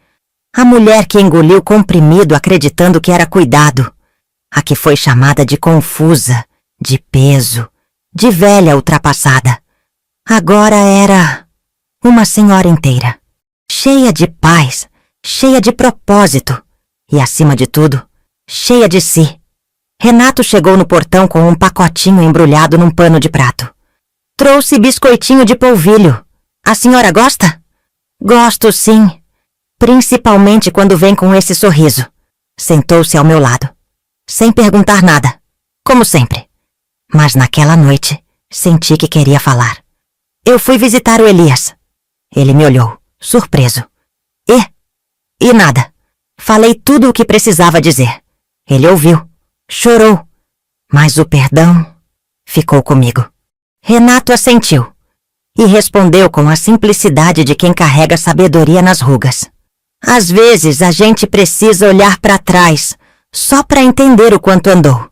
A mulher que engoliu comprimido acreditando que era cuidado. A que foi chamada de confusa, de peso, de velha ultrapassada. Agora era uma senhora inteira, cheia de paz, cheia de propósito e, acima de tudo, cheia de si. Renato chegou no portão com um pacotinho embrulhado num pano de prato. Trouxe biscoitinho de polvilho. A senhora gosta? Gosto, sim. Principalmente quando vem com esse sorriso. Sentou-se ao meu lado, sem perguntar nada, como sempre. Mas naquela noite, senti que queria falar. Eu fui visitar o Elias. Ele me olhou, surpreso. E nada. Falei tudo o que precisava dizer. Ele ouviu, chorou, mas o perdão ficou comigo. Renato assentiu e respondeu com a simplicidade de quem carrega sabedoria nas rugas. Às vezes a gente precisa olhar para trás só para entender o quanto andou.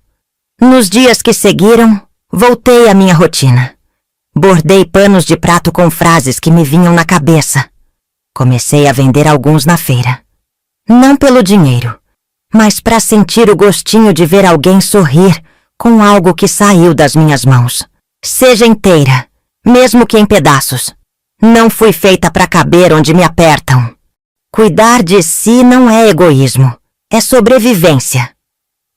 Nos dias que seguiram, voltei à minha rotina. Bordei panos de prato com frases que me vinham na cabeça. Comecei a vender alguns na feira. Não pelo dinheiro, mas para sentir o gostinho de ver alguém sorrir com algo que saiu das minhas mãos. Seja inteira, mesmo que em pedaços. Não fui feita para caber onde me apertam. Cuidar de si não é egoísmo, é sobrevivência.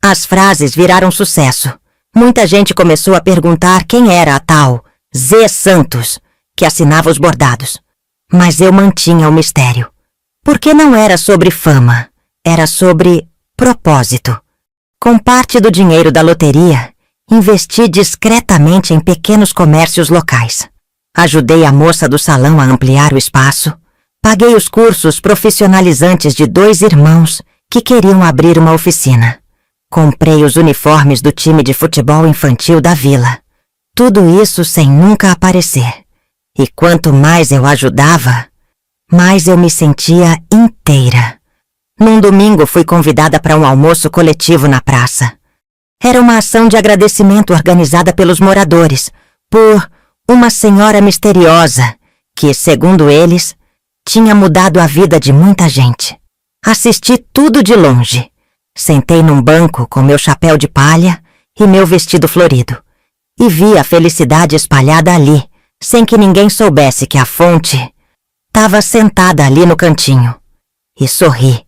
As frases viraram sucesso. Muita gente começou a perguntar quem era a tal Zê Santos, que assinava os bordados. Mas eu mantinha o mistério. Porque não era sobre fama, era sobre propósito. Com parte do dinheiro da loteria, investi discretamente em pequenos comércios locais. Ajudei a moça do salão a ampliar o espaço. Paguei os cursos profissionalizantes de 2 irmãos que queriam abrir uma oficina. Comprei os uniformes do time de futebol infantil da vila. Tudo isso sem nunca aparecer. E quanto mais eu ajudava, mais eu me sentia inteira. Num domingo fui convidada para um almoço coletivo na praça. Era uma ação de agradecimento organizada pelos moradores, por uma senhora misteriosa que, segundo eles, tinha mudado a vida de muita gente. Assisti tudo de longe. Sentei num banco com meu chapéu de palha e meu vestido florido. E vi a felicidade espalhada ali, sem que ninguém soubesse que a fonte estava sentada ali no cantinho. E sorri,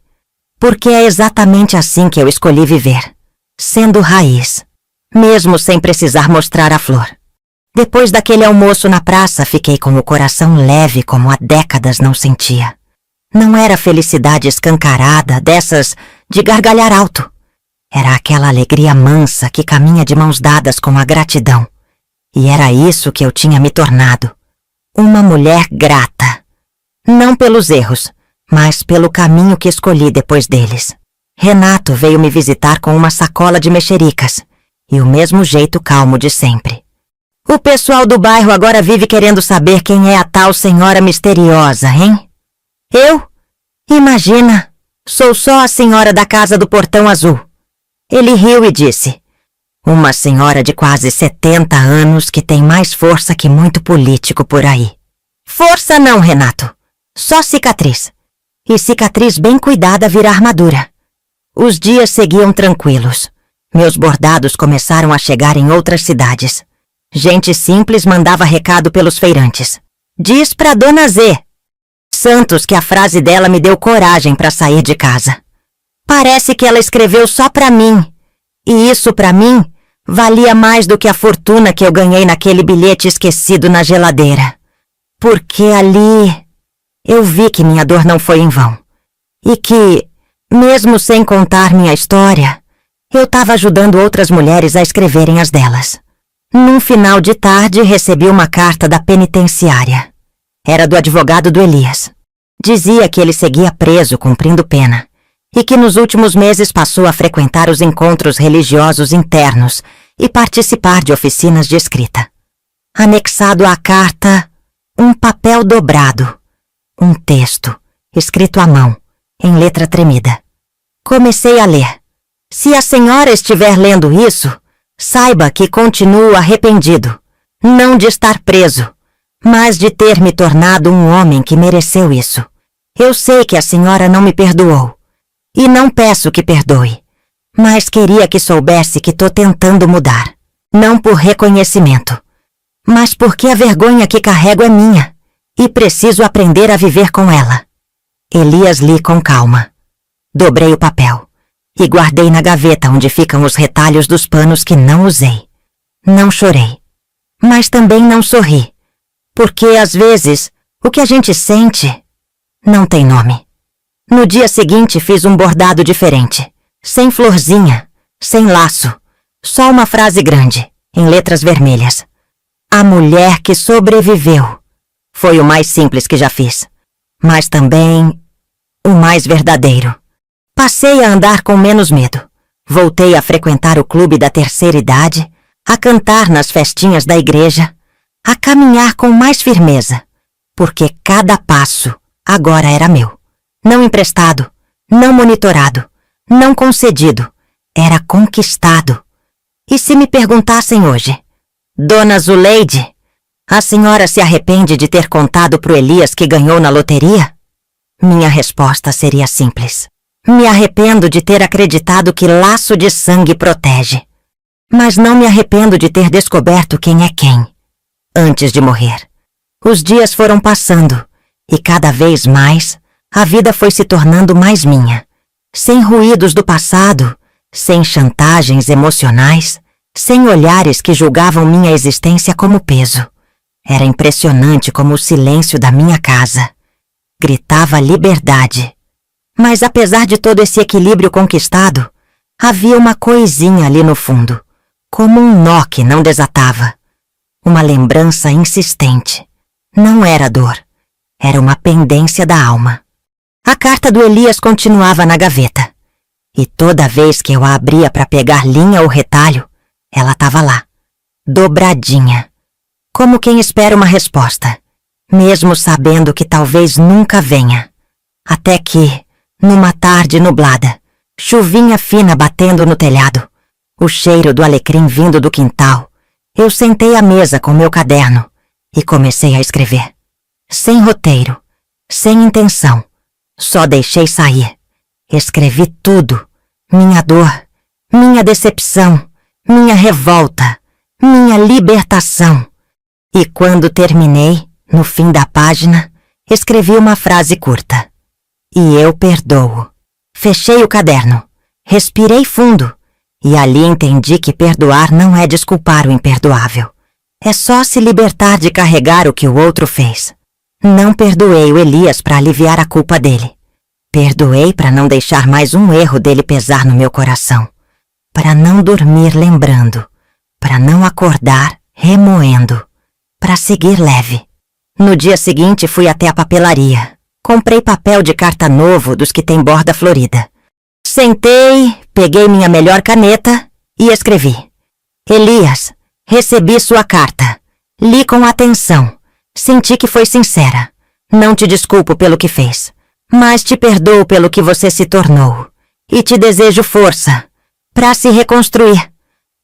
porque é exatamente assim que eu escolhi viver, sendo raiz, mesmo sem precisar mostrar a flor. Depois daquele almoço na praça, fiquei com o coração leve como há décadas não sentia. Não era felicidade escancarada, dessas de gargalhar alto. Era aquela alegria mansa que caminha de mãos dadas com a gratidão. E era isso que eu tinha me tornado. Uma mulher grata. Não pelos erros, mas pelo caminho que escolhi depois deles. Renato veio me visitar com uma sacola de mexericas e o mesmo jeito calmo de sempre. O pessoal do bairro agora vive querendo saber quem é a tal senhora misteriosa, hein? Eu? Imagina, sou só a senhora da casa do Portão Azul. Ele riu e disse: uma senhora de quase 70 anos que tem mais força que muito político por aí. Força não, Renato. Só cicatriz. E cicatriz bem cuidada vira armadura. Os dias seguiam tranquilos. Meus bordados começaram a chegar em outras cidades. Gente simples mandava recado pelos feirantes. Diz pra Dona Zê Santos que a frase dela me deu coragem para sair de casa. Parece que ela escreveu só pra mim. E isso pra mim valia mais do que a fortuna que eu ganhei naquele bilhete esquecido na geladeira. Porque ali eu vi que minha dor não foi em vão. E que, mesmo sem contar minha história, eu estava ajudando outras mulheres a escreverem as delas. Num final de tarde, recebi uma carta da penitenciária. Era do advogado do Elias. Dizia que ele seguia preso cumprindo pena e que nos últimos meses passou a frequentar os encontros religiosos internos e participar de oficinas de escrita. Anexado à carta, um papel dobrado, um texto, escrito à mão, em letra tremida. Comecei a ler. Se a senhora estiver lendo isso, saiba que continuo arrependido, não de estar preso, mas de ter me tornado um homem que mereceu isso. Eu sei que a senhora não me perdoou, e não peço que perdoe, mas queria que soubesse que tô tentando mudar, não por reconhecimento, mas porque a vergonha que carrego é minha, e preciso aprender a viver com ela. Elias li com calma. Dobrei o papel e guardei na gaveta onde ficam os retalhos dos panos que não usei. Não chorei, mas também não sorri, porque às vezes o que a gente sente não tem nome. No dia seguinte fiz um bordado diferente, sem florzinha, sem laço, só uma frase grande, em letras vermelhas. A mulher que sobreviveu. Foi o mais simples que já fiz, mas também o mais verdadeiro. Passei a andar com menos medo. Voltei a frequentar o clube da terceira idade, a cantar nas festinhas da igreja, a caminhar com mais firmeza, porque cada passo agora era meu. Não emprestado, não monitorado, não concedido, era conquistado. E se me perguntassem hoje, Dona Zuleide, a senhora se arrepende de ter contado pro Elias que ganhou na loteria? Minha resposta seria simples. Me arrependo de ter acreditado que laço de sangue protege. Mas não me arrependo de ter descoberto quem é quem. Antes de morrer. Os dias foram passando, e cada vez mais, a vida foi se tornando mais minha. Sem ruídos do passado, sem chantagens emocionais, sem olhares que julgavam minha existência como peso. Era impressionante como o silêncio da minha casa gritava liberdade. Mas apesar de todo esse equilíbrio conquistado, havia uma coisinha ali no fundo, como um nó que não desatava. Uma lembrança insistente. Não era dor, era uma pendência da alma. A carta do Elias continuava na gaveta. E toda vez que eu a abria para pegar linha ou retalho, ela estava lá, dobradinha. Como quem espera uma resposta, mesmo sabendo que talvez nunca venha. Até que, numa tarde nublada, chuvinha fina batendo no telhado, o cheiro do alecrim vindo do quintal, eu sentei à mesa com meu caderno e comecei a escrever. Sem roteiro, sem intenção, só deixei sair. Escrevi tudo, minha dor, minha decepção, minha revolta, minha libertação. E quando terminei, no fim da página, escrevi uma frase curta. E eu perdoo. Fechei o caderno, respirei fundo, e ali entendi que perdoar não é desculpar o imperdoável. É só se libertar de carregar o que o outro fez. Não perdoei o Elias para aliviar a culpa dele. Perdoei para não deixar mais um erro dele pesar no meu coração. Para não dormir lembrando. Para não acordar remoendo. Para seguir leve. No dia seguinte fui até a papelaria. Comprei papel de carta novo dos que tem borda florida. Sentei, peguei minha melhor caneta e escrevi. Elias, recebi sua carta. Li com atenção. Senti que foi sincera. Não te desculpo pelo que fez, mas te perdoo pelo que você se tornou. E te desejo força para se reconstruir.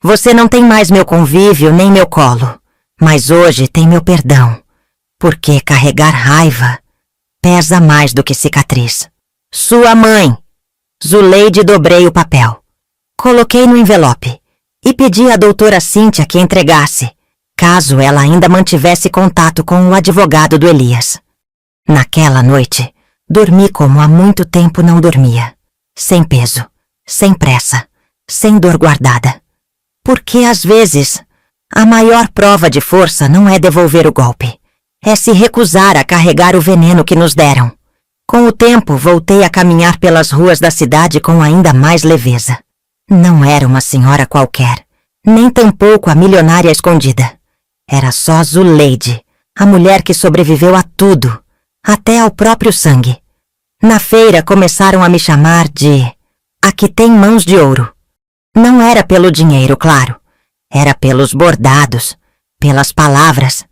Você não tem mais meu convívio nem meu colo, mas hoje tem meu perdão, porque carregar raiva pesa mais do que cicatriz. Sua mãe. Zuleide. Dobrei o papel. Coloquei no envelope e pedi à doutora Cíntia que entregasse, caso ela ainda mantivesse contato com o advogado do Elias. Naquela noite, dormi como há muito tempo não dormia. Sem peso, sem pressa, sem dor guardada. Porque, às vezes, a maior prova de força não é devolver o golpe. É se recusar a carregar o veneno que nos deram. Com o tempo, voltei a caminhar pelas ruas da cidade com ainda mais leveza. Não era uma senhora qualquer, nem tampouco a milionária escondida. Era só Zuleide, a mulher que sobreviveu a tudo, até ao próprio sangue. Na feira começaram a me chamar de a que tem mãos de ouro. Não era pelo dinheiro, claro. Era pelos bordados, pelas palavras,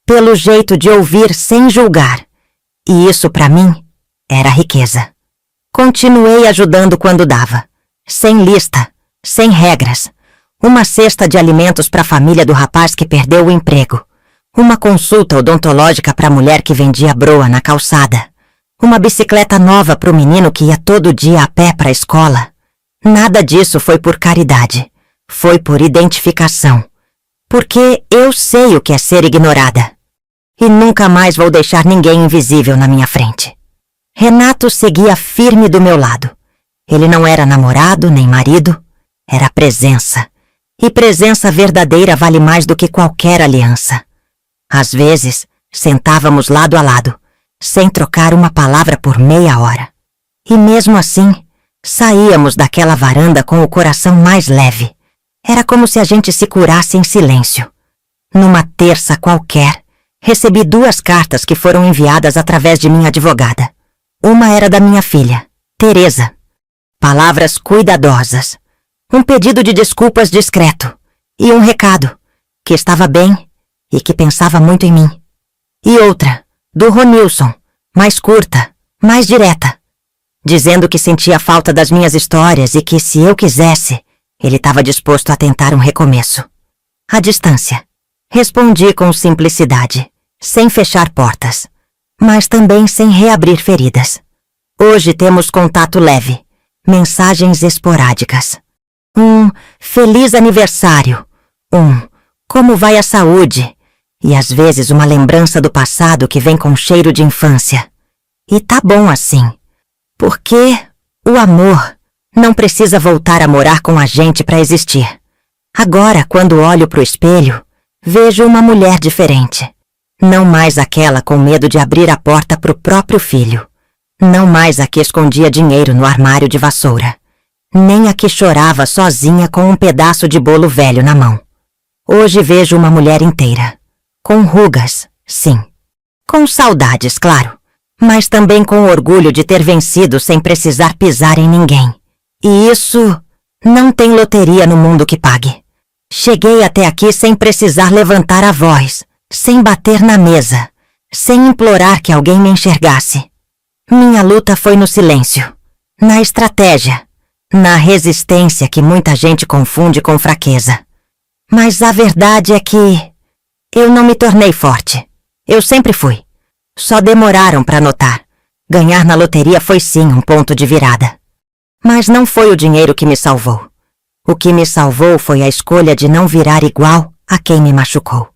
pelo jeito de ouvir sem julgar. E isso, para mim, era riqueza. Continuei ajudando quando dava. Sem lista, sem regras. Uma cesta de alimentos para a família do rapaz que perdeu o emprego. Uma consulta odontológica para a mulher que vendia broa na calçada. Uma bicicleta nova para o menino que ia todo dia a pé para a escola. Nada disso foi por caridade. Foi por identificação. Porque eu sei o que é ser ignorada. E nunca mais vou deixar ninguém invisível na minha frente. Renato seguia firme do meu lado. Ele não era namorado nem marido. Era presença. E presença verdadeira vale mais do que qualquer aliança. Às vezes, sentávamos lado a lado, sem trocar uma palavra por meia hora. E mesmo assim, saíamos daquela varanda com o coração mais leve. Era como se a gente se curasse em silêncio. Numa terça qualquer, recebi 2 cartas que foram enviadas através de minha advogada. Uma era da minha filha, Teresa. Palavras cuidadosas. Um pedido de desculpas discreto. E um recado, que estava bem e que pensava muito em mim. E outra, do Ronilson, mais curta, mais direta, dizendo que sentia falta das minhas histórias e que, se eu quisesse, ele estava disposto a tentar um recomeço. À distância. Respondi com simplicidade, sem fechar portas, mas também sem reabrir feridas. Hoje temos contato leve, mensagens esporádicas. Um feliz aniversário, como vai a saúde, e às vezes uma lembrança do passado que vem com cheiro de infância. E tá bom assim, porque o amor não precisa voltar a morar com a gente para existir. Agora, quando olho pro espelho, vejo uma mulher diferente. Não mais aquela com medo de abrir a porta pro próprio filho. Não mais a que escondia dinheiro no armário de vassoura. Nem a que chorava sozinha com um pedaço de bolo velho na mão. Hoje vejo uma mulher inteira. Com rugas, sim. Com saudades, claro. Mas também com orgulho de ter vencido sem precisar pisar em ninguém. E isso não tem loteria no mundo que pague. Cheguei até aqui sem precisar levantar a voz, sem bater na mesa, sem implorar que alguém me enxergasse. Minha luta foi no silêncio, na estratégia, na resistência que muita gente confunde com fraqueza. Mas a verdade é que eu não me tornei forte. Eu sempre fui. Só demoraram para notar. Ganhar na loteria foi sim um ponto de virada. Mas não foi o dinheiro que me salvou. O que me salvou foi a escolha de não virar igual a quem me machucou.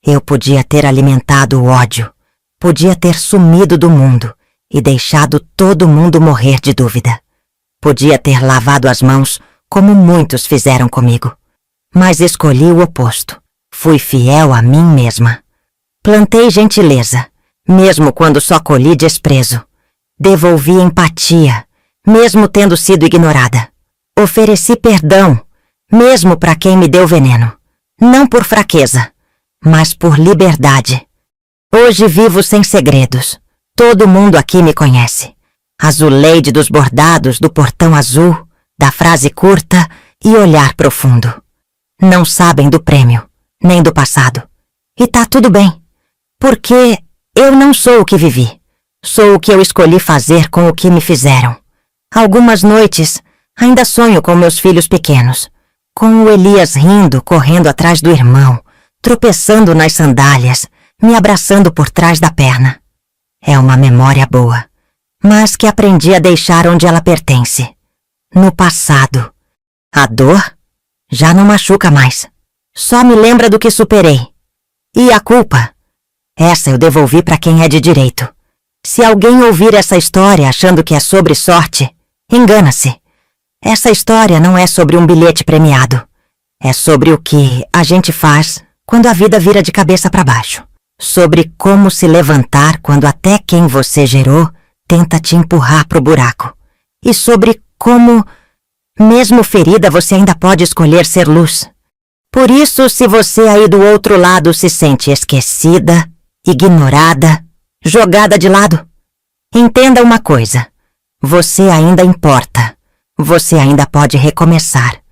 Eu podia ter alimentado o ódio, podia ter sumido do mundo e deixado todo mundo morrer de dúvida. Podia ter lavado as mãos, como muitos fizeram comigo. Mas escolhi o oposto. Fui fiel a mim mesma. Plantei gentileza, mesmo quando só colhi desprezo. Devolvi empatia, mesmo tendo sido ignorada. Ofereci perdão, mesmo para quem me deu veneno. Não por fraqueza, mas por liberdade. Hoje vivo sem segredos. Todo mundo aqui me conhece. A Zuleide dos bordados, do portão azul, da frase curta e olhar profundo. Não sabem do prêmio, nem do passado. E tá tudo bem, porque eu não sou o que vivi. Sou o que eu escolhi fazer com o que me fizeram. Algumas noites ainda sonho com meus filhos pequenos, com o Elias rindo, correndo atrás do irmão, tropeçando nas sandálias, me abraçando por trás da perna. É uma memória boa, mas que aprendi a deixar onde ela pertence. No passado. A dor já não machuca mais. Só me lembra do que superei. E a culpa? Essa eu devolvi para quem é de direito. Se alguém ouvir essa história achando que é sobre sorte, engana-se. Essa história não é sobre um bilhete premiado. É sobre o que a gente faz quando a vida vira de cabeça para baixo. Sobre como se levantar quando até quem você gerou tenta te empurrar pro buraco. E sobre como, mesmo ferida, você ainda pode escolher ser luz. Por isso, se você aí do outro lado se sente esquecida, ignorada, jogada de lado, entenda uma coisa. Você ainda importa. Você ainda pode recomeçar.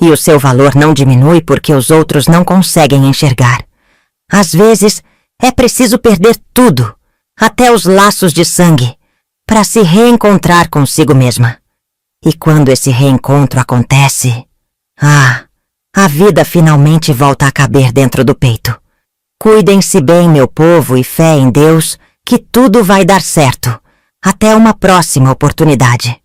E o seu valor não diminui porque os outros não conseguem enxergar. Às vezes, é preciso perder tudo, até os laços de sangue, para se reencontrar consigo mesma. E quando esse reencontro acontece, a vida finalmente volta a caber dentro do peito. Cuidem-se bem, meu povo, e fé em Deus, que tudo vai dar certo. Até uma próxima oportunidade.